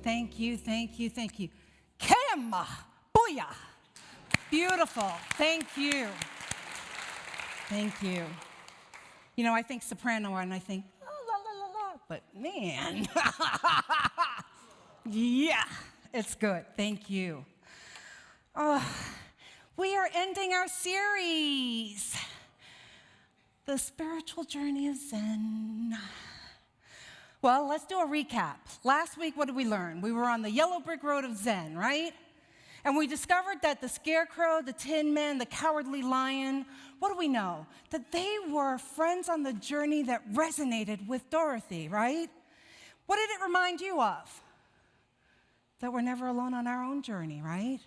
Thank you, thank you, thank you. Kim, booyah. Beautiful. Thank you. Thank you. You know, I think soprano and I think, oh, la, la, la, la. But man, yeah, it's good. Thank you. We are ending our series, The Spiritual Journey of Zen. Well, let's do a recap. Last week, what did we learn? We were on the yellow brick road of Zen, right? And we discovered that the scarecrow, the tin man, the cowardly lion, what do we know? That they were friends on the journey that resonated with Dorothy, right? What did it remind you of? That we're never alone on our own journey, right?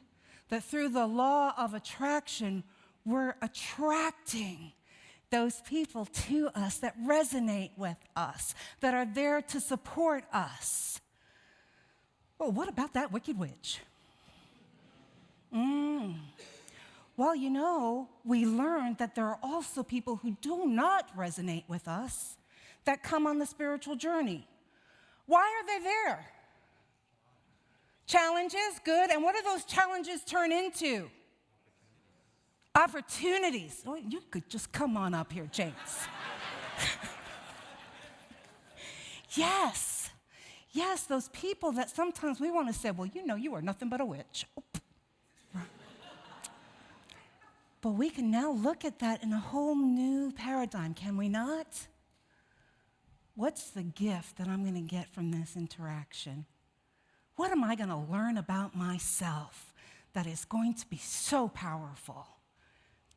That through the law of attraction, we're attracting those people to us that resonate with us, that are there to support us. Well, what about that wicked witch? Well, you know, we learned that there are also people who do not resonate with us that come on the spiritual journey. Why are they there? Challenges, good. And what do those challenges turn into? Opportunities. Oh, you could just come on up here, James. Yes. Yes, those people that sometimes we want to say, well, you know, you are nothing but a witch. But we can now look at that in a whole new paradigm, can we not? What's the gift that I'm going to get from this interaction? What am I going to learn about myself that is going to be so powerful,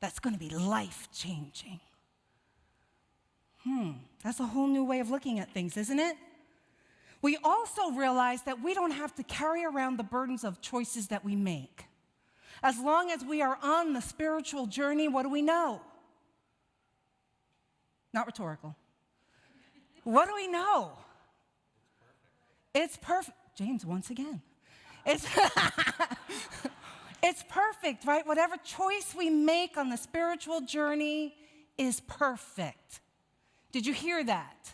that's going to be life-changing? That's a whole new way of looking at things, isn't it? We also realize that we don't have to carry around the burdens of choices that we make. As long as we are on the spiritual journey, what do we know? Not rhetorical. What do we know? It's perfect. James, once again. It's perfect, right? Whatever choice we make on the spiritual journey is perfect. Did you hear that?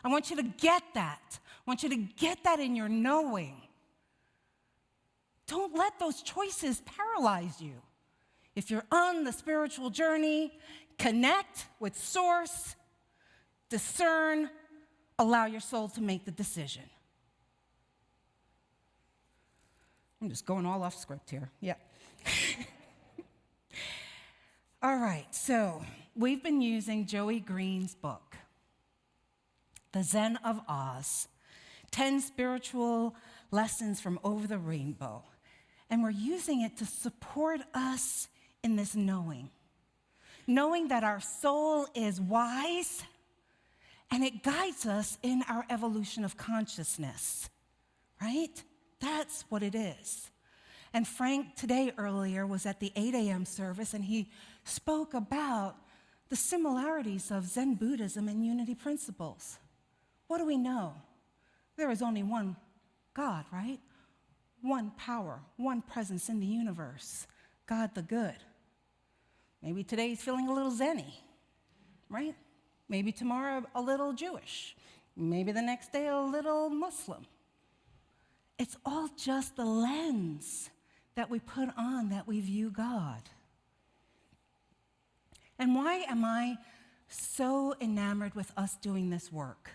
I want you to get that. I want you to get that in your knowing. Don't let those choices paralyze you. If you're on the spiritual journey, connect with Source, discern, allow your soul to make the decision. I'm just going all off script here. Yeah. All right, so we've been using Joey Green's book, The Zen of Us, 10 Spiritual Lessons from Over the Rainbow. And we're using it to support us in this knowing that our soul is wise and it guides us in our evolution of consciousness, right? That's what it is. And Frank today earlier was at the 8 a.m. service and he spoke about the similarities of Zen Buddhism and unity principles. What do we know? There is only one God, right? One power, one presence in the universe, God the good. Maybe today he's feeling a little zen-y, right? Maybe tomorrow a little Jewish. Maybe the next day a little Muslim. It's all just the lens that we put on that we view God. And why am I so enamored with us doing this work?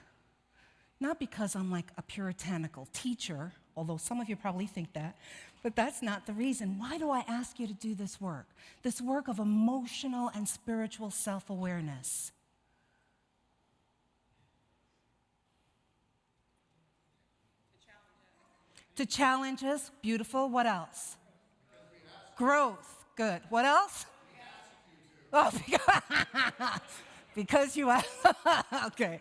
Not because I'm like a puritanical teacher, although some of you probably think that, but that's not the reason. Why do I ask you to do this work? This work of emotional and spiritual self-awareness. To challenge us. Beautiful. What else? Growth. Good. What else? Oh, because you asked. Okay.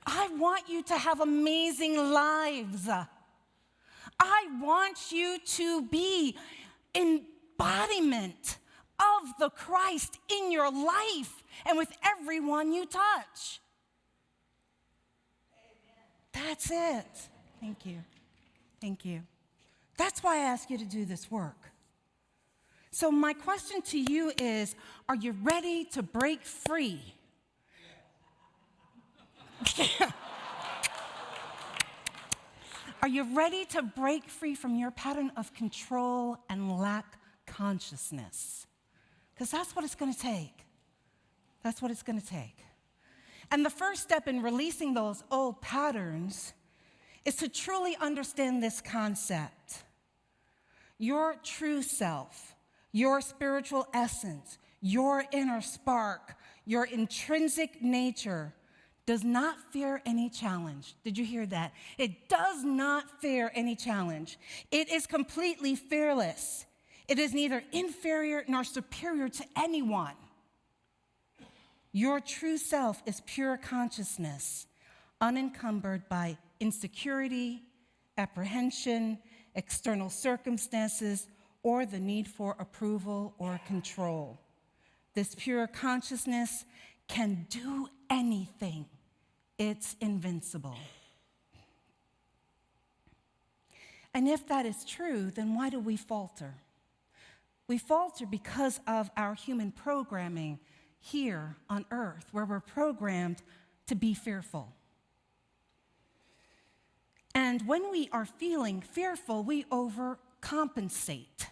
I want you to have amazing lives. I want you to be embodiment of the Christ in your life and with everyone you touch. Amen. That's it. Thank you. Thank you. That's why I ask you to do this work. So my question to you is, are you ready to break free? Are you ready to break free from your pattern of control and lack consciousness? Because that's what it's going to take. That's what it's going to take. And the first step in releasing those old patterns is to truly understand this concept. Your true self, your spiritual essence, your inner spark, your intrinsic nature does not fear any challenge. Did you hear that? It does not fear any challenge. It is completely fearless. It is neither inferior nor superior to anyone. Your true self is pure consciousness, unencumbered by insecurity, apprehension, external circumstances, or the need for approval or control. This pure consciousness can do anything. It's invincible. And if that is true, then why do we falter? We falter because of our human programming here on earth, where we're programmed to be fearful. And when we are feeling fearful, we overcompensate.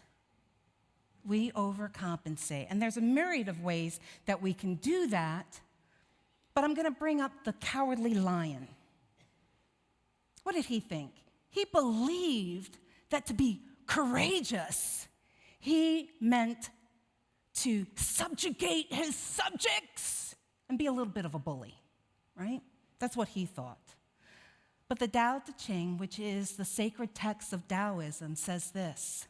We overcompensate. And there's a myriad of ways that we can do that, but I'm going to bring up the cowardly lion. What did he think? He believed that to be courageous, he meant to subjugate his subjects and be a little bit of a bully, right? That's what he thought. But the Tao Te Ching, which is the sacred text of Taoism, says this: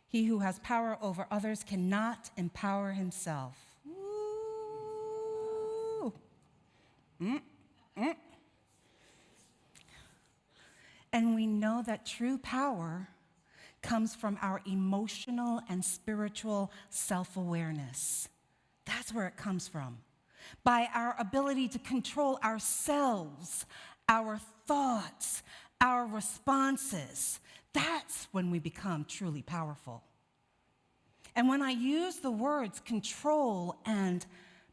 he who has power over others cannot empower himself. Ooh. And we know that true power comes from our emotional and spiritual self-awareness. That's where it comes from. By our ability to control ourselves, our thoughts, our responses. That's when we become truly powerful. And when I use the words control and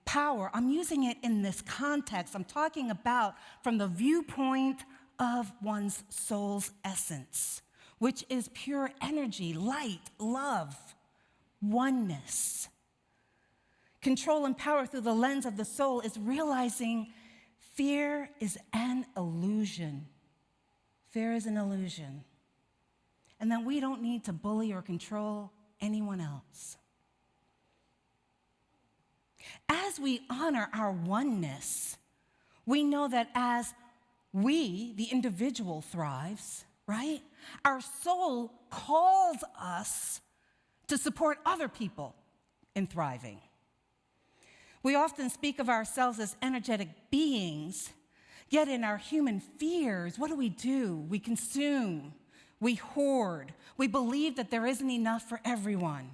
power, I'm using it in this context. I'm talking about from the viewpoint of one's soul's essence, which is pure energy, light, love, oneness. Control and power through the lens of the soul is realizing fear is an illusion. Fear is an illusion. And that we don't need to bully or control anyone else. As we honor our oneness, we know that as we, the individual, thrives, right? Our soul calls us to support other people in thriving. We often speak of ourselves as energetic beings, yet in our human fears, what do? We consume, we hoard, we believe that there isn't enough for everyone.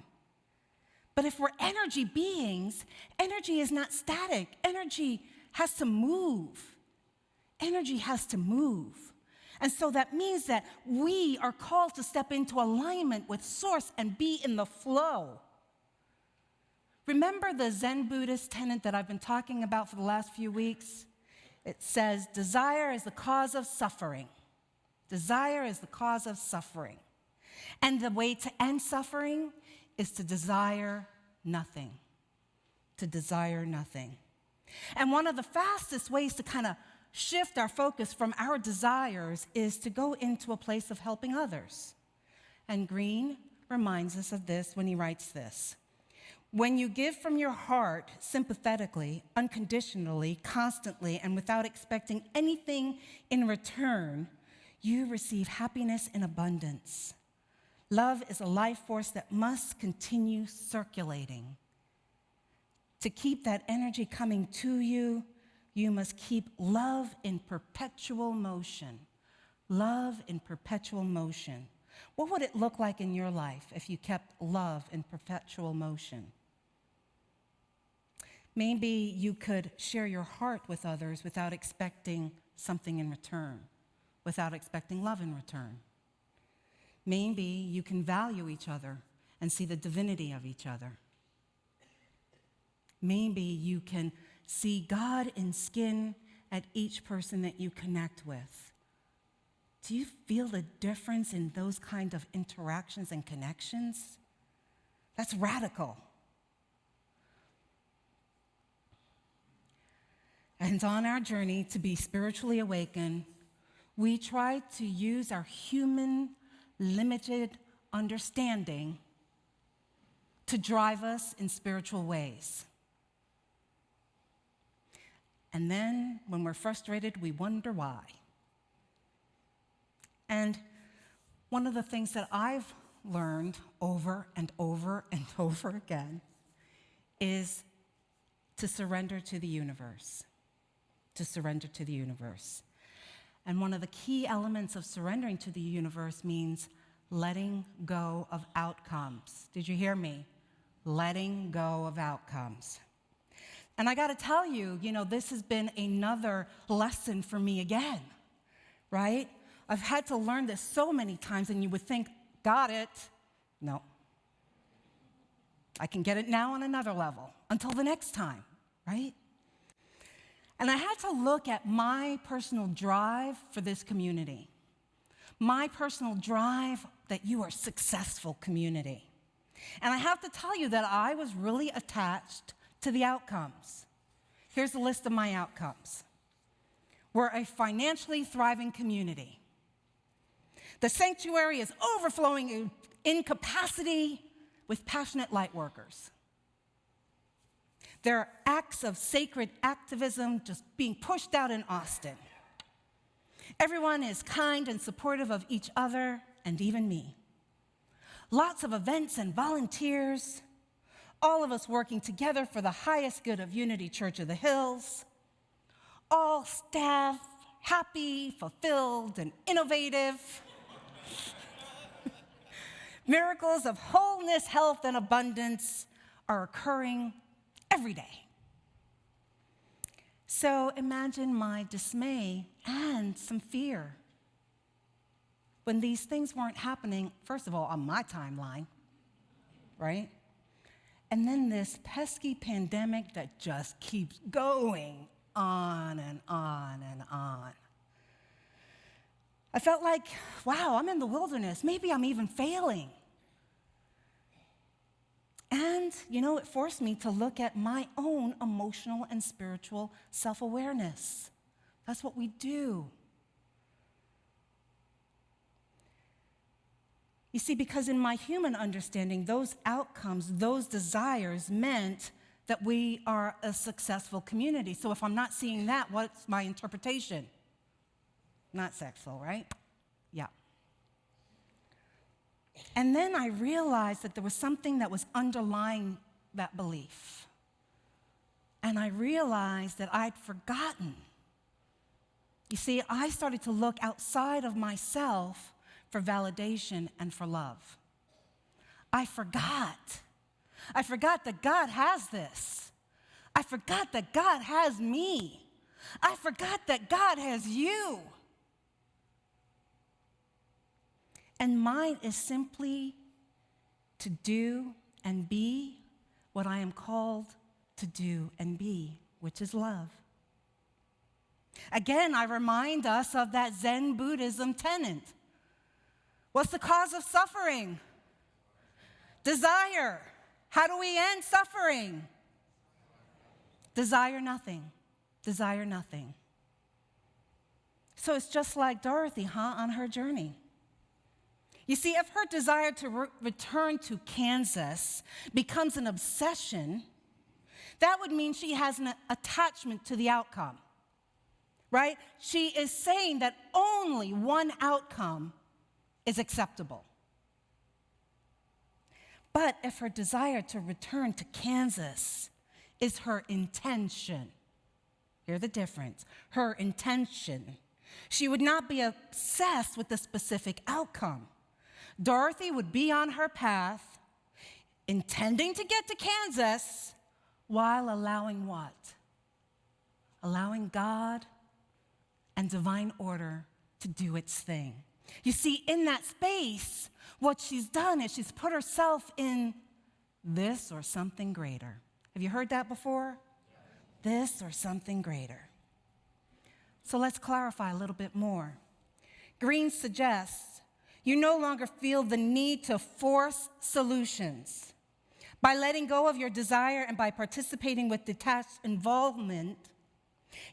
But if we're energy beings, energy is not static. Energy has to move. Energy has to move. And so that means that we are called to step into alignment with Source and be in the flow. Remember the Zen Buddhist tenet that I've been talking about for the last few weeks? It says, desire is the cause of suffering. Desire is the cause of suffering. And the way to end suffering is to desire nothing. To desire nothing. And one of the fastest ways to kind of shift our focus from our desires is to go into a place of helping others. And Green reminds us of this when he writes this: when you give from your heart sympathetically, unconditionally, constantly, and without expecting anything in return, you receive happiness in abundance. Love is a life force that must continue circulating. To keep that energy coming to you, you must keep love in perpetual motion. Love in perpetual motion. What would it look like in your life if you kept love in perpetual motion? Maybe you could share your heart with others without expecting something in return, without expecting love in return. Maybe you can value each other and see the divinity of each other. Maybe you can see God in skin at each person that you connect with. Do you feel the difference in those kind of interactions and connections? That's radical. And on our journey to be spiritually awakened, we try to use our human, limited understanding to drive us in spiritual ways. And then, when we're frustrated, we wonder why. And one of the things that I've learned over and over and over again is to surrender to the universe. To surrender to the universe. And one of the key elements of surrendering to the universe means letting go of outcomes. Did you hear me? Letting go of outcomes. And I got to tell you, this has been another lesson for me again, right? I've had to learn this so many times, and you would think, got it. No. I can get it now on another level until the next time, right? And I had to look at my personal drive for this community, my personal drive that you are a successful community. And I have to tell you that I was really attached to the outcomes. Here's a list of my outcomes. We're a financially thriving community. The sanctuary is overflowing in capacity with passionate light workers. There are acts of sacred activism just being pushed out in Austin. Everyone is kind and supportive of each other and even me. Lots of events and volunteers, all of us working together for the highest good of Unity Church of the Hills. All staff happy, fulfilled, and innovative. Miracles of wholeness, health, and abundance are occurring every day. So imagine my dismay and some fear when these things weren't happening, first of all, on my timeline, right? And then this pesky pandemic that just keeps going on and on and on. I felt like, wow, I'm in the wilderness. Maybe I'm even failing. And, it forced me to look at my own emotional and spiritual self-awareness. That's what we do. You see, because in my human understanding, those outcomes, those desires meant that we are a successful community. So if I'm not seeing that, what's my interpretation? Not sexual, right? Yeah. And then I realized that there was something that was underlying that belief. And I realized that I'd forgotten. You see, I started to look outside of myself for validation and for love. I forgot. I forgot that God has this. I forgot that God has me. I forgot that God has you. And mine is simply to do and be what I am called to do and be, which is love. Again, I remind us of that Zen Buddhism tenet. What's the cause of suffering? Desire. How do we end suffering? Desire nothing. Desire nothing. So it's just like Dorothy, on her journey. You see, if her desire to return to Kansas becomes an obsession, that would mean she has an attachment to the outcome, right? She is saying that only one outcome is acceptable. But if her desire to return to Kansas is her intention, hear the difference, her intention, she would not be obsessed with the specific outcome. Dorothy would be on her path, intending to get to Kansas, while allowing what? Allowing God and divine order to do its thing. You see, in that space, what she's done is she's put herself in this or something greater. Have you heard that before? This or something greater. So let's clarify a little bit more. Green suggests you no longer feel the need to force solutions. By letting go of your desire and by participating with detached involvement,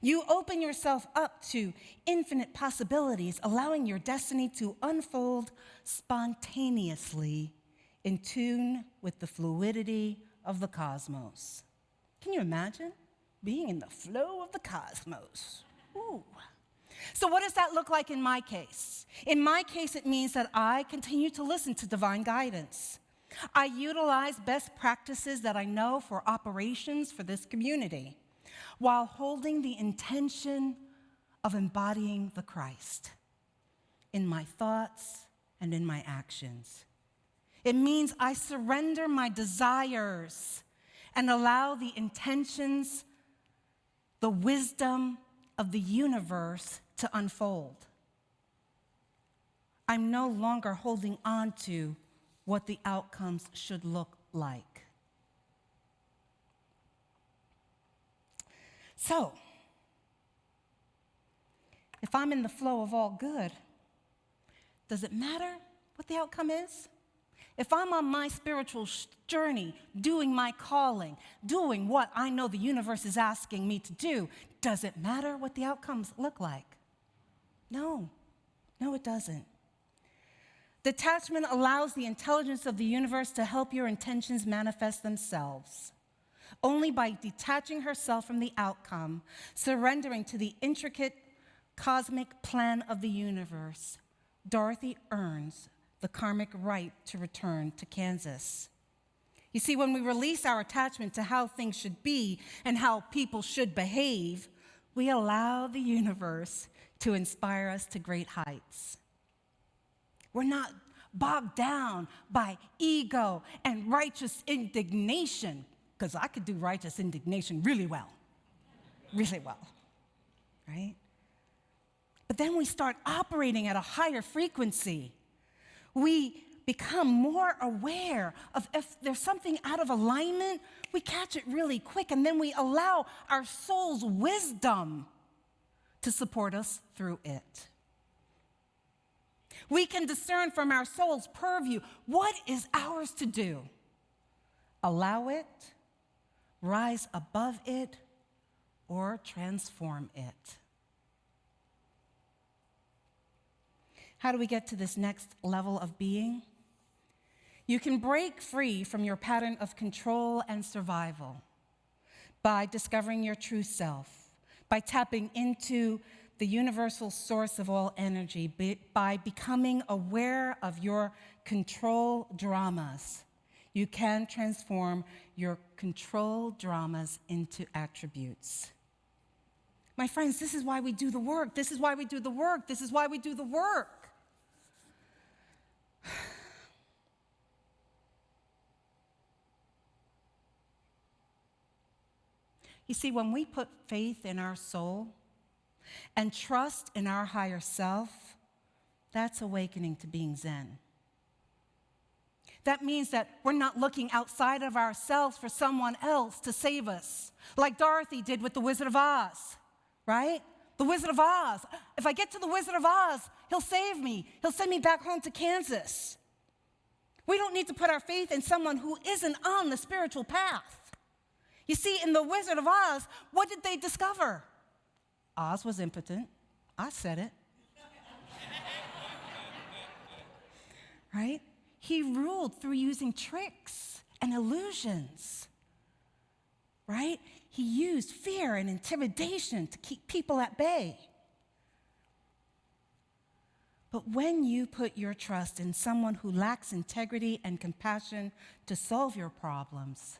you open yourself up to infinite possibilities, allowing your destiny to unfold spontaneously in tune with the fluidity of the cosmos. Can you imagine being in the flow of the cosmos? Ooh. So what does that look like in my case? In my case, it means that I continue to listen to divine guidance. I utilize best practices that I know for operations for this community, while holding the intention of embodying the Christ in my thoughts and in my actions. It means I surrender my desires and allow the intentions, the wisdom of the universe to unfold. I'm no longer holding on to what the outcomes should look like. So, if I'm in the flow of all good, does it matter what the outcome is? If I'm on my spiritual journey, doing my calling, doing what I know the universe is asking me to do, does it matter what the outcomes look like? No, it doesn't. Detachment allows the intelligence of the universe to help your intentions manifest themselves. Only by detaching herself from the outcome, surrendering to the intricate cosmic plan of the universe, Dorothy earns the karmic right to return to Kansas. You see, when we release our attachment to how things should be and how people should behave, we allow the universe to inspire us to great heights. We're not bogged down by ego and righteous indignation, because I could do righteous indignation really well, right? But then we start operating at a higher frequency. We become more aware of if there's something out of alignment, we catch it really quick, and then we allow our soul's wisdom to support us through it. We can discern from our soul's purview what is ours to do. Allow it, rise above it, or transform it. How do we get to this next level of being? You can break free from your pattern of control and survival by discovering your true self, by tapping into the universal source of all energy, by becoming aware of your control dramas. You can transform your control dramas into attributes. My friends, this is why we do the work. This is why we do the work. This is why we do the work. You see, when we put faith in our soul and trust in our higher self, that's awakening to being Zen. That means that we're not looking outside of ourselves for someone else to save us, like Dorothy did with the Wizard of Oz, right? The Wizard of Oz. If I get to the Wizard of Oz, he'll save me. He'll send me back home to Kansas. We don't need to put our faith in someone who isn't on the spiritual path. You see, in the Wizard of Oz, what did they discover? Oz was impotent. I said it. Right? He ruled through using tricks and illusions. Right? He used fear and intimidation to keep people at bay. But when you put your trust in someone who lacks integrity and compassion to solve your problems,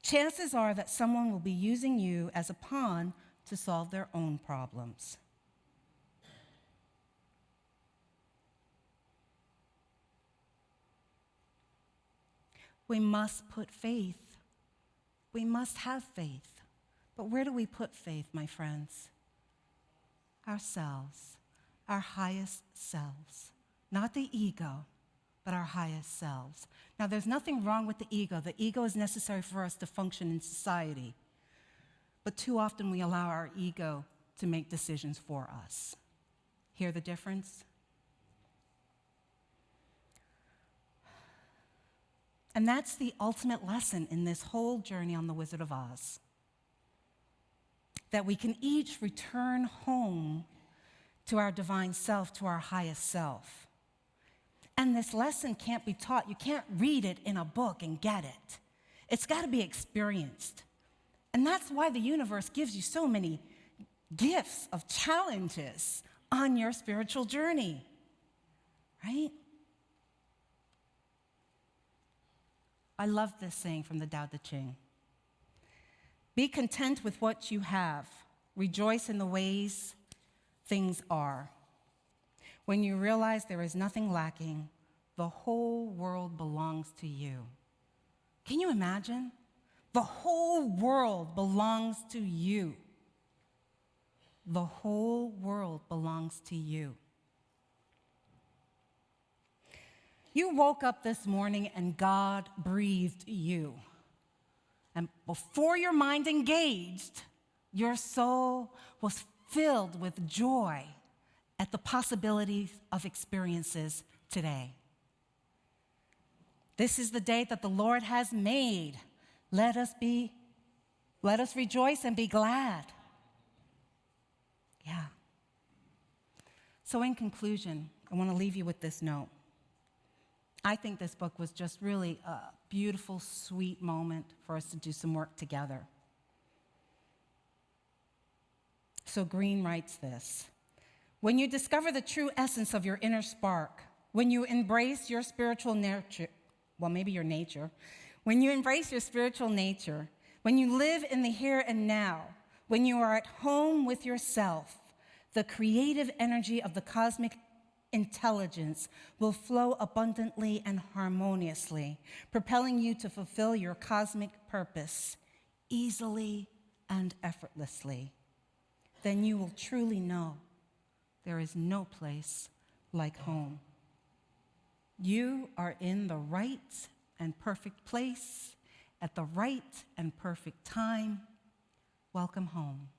chances are that someone will be using you as a pawn to solve their own problems. We must put faith. We must have faith. But where do we put faith, my friends? Ourselves, our highest selves. Not the ego, but our highest selves. Now, there's nothing wrong with the ego. The ego is necessary for us to function in society. But too often we allow our ego to make decisions for us. Hear the difference? And that's the ultimate lesson in this whole journey on the Wizard of Oz. That we can each return home to our divine self, to our highest self. And this lesson can't be taught. You can't read it in a book and get it. It's got to be experienced. And that's why the universe gives you so many gifts of challenges on your spiritual journey, right? I love this saying from the Tao Te Ching. Be content with what you have. Rejoice in the ways things are. When you realize there is nothing lacking, the whole world belongs to you. Can you imagine? The whole world belongs to you. The whole world belongs to you. You woke up this morning and God breathed you. And before your mind engaged, your soul was filled with joy at the possibilities of experiences today. This is the day that the Lord has made. Let us rejoice and be glad. Yeah. So in conclusion, I want to leave you with this note. I think this book was just really a beautiful, sweet moment for us to do some work together. So Green writes this: when you discover the true essence of your inner spark, when you embrace your spiritual nature, well, maybe your nature, when you embrace your spiritual nature, when you live in the here and now, when you are at home with yourself, the creative energy of the cosmic intelligence will flow abundantly and harmoniously, propelling you to fulfill your cosmic purpose easily and effortlessly. Then you will truly know there is no place like home. You are in the right and perfect place at the right and perfect time. Welcome home.